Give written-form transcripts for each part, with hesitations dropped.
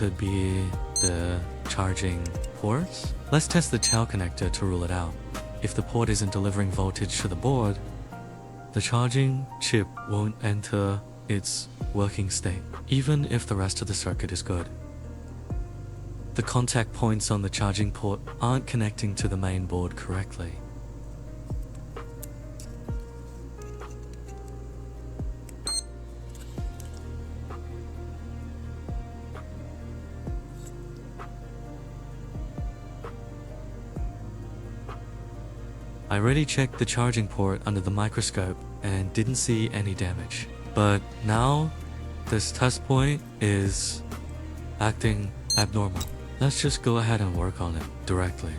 could be the charging ports. Let's test the tail connector to rule it out. If the port isn't delivering voltage to the board, the charging chip won't enter its working state, even if the rest of the circuit is good. The contact points on the charging port aren't connecting to the main board correctly. I already checked the charging port under the microscope and didn't see any damage. But now, this test point is acting abnormal. Let's just go ahead and work on it directly.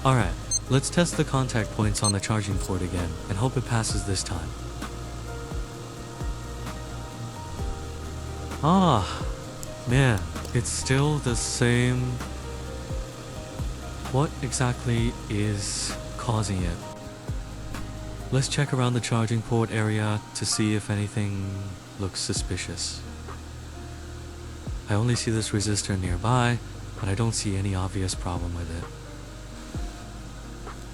Alright, let's test the contact points on the charging port again and hope it passes this time. Ah, man, it's still the same. What exactly is causing it? Let's check around the charging port area to see if anything looks suspicious. I only see this resistor nearby, but I don't see any obvious problem with it.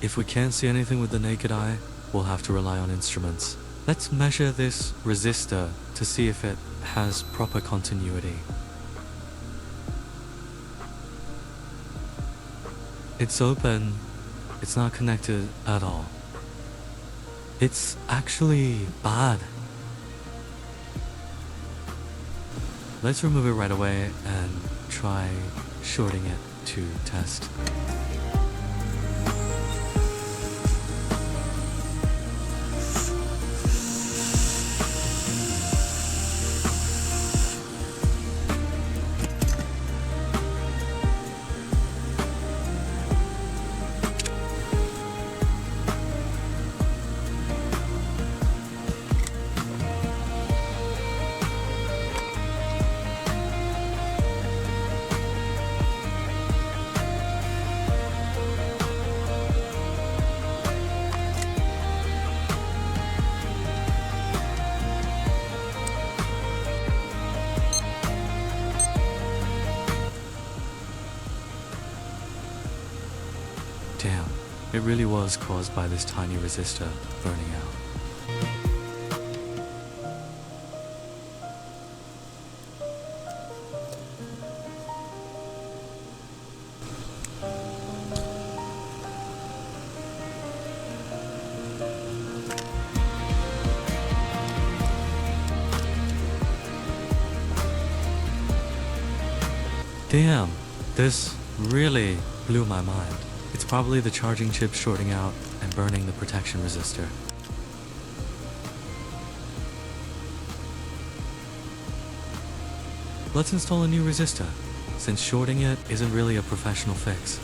If we can't see anything with the naked eye, we'll have to rely on instruments. Let's measure this resistor to see if it has proper continuity. It's open. It's not connected at all. It's actually bad. Let's remove it right away and try shorting it to test. Damn, it really was caused by this tiny resistor burning out. Damn, this really blew my mind. It's probably the charging chip shorting out and burning the protection resistor. Let's install a new resistor, since shorting it isn't really a professional fix.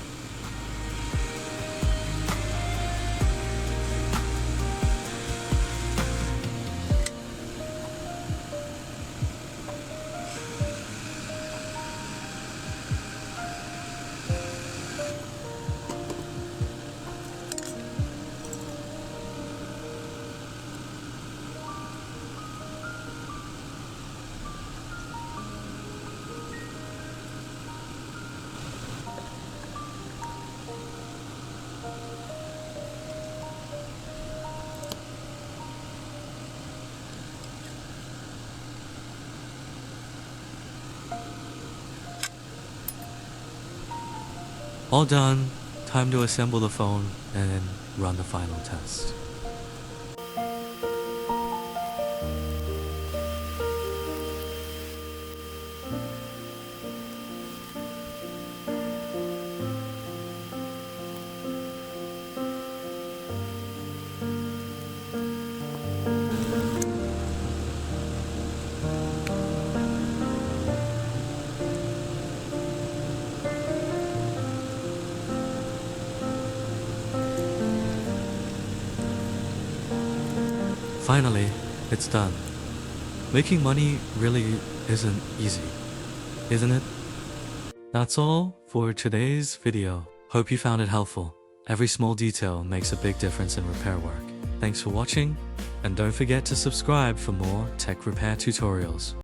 All done, time to assemble the phone and then run the final test. Finally, it's done. Making money really isn't easy, isn't it? That's all for today's video. Hope you found it helpful. Every small detail makes a big difference in repair work. Thanks for watching, and don't forget to subscribe for more tech repair tutorials.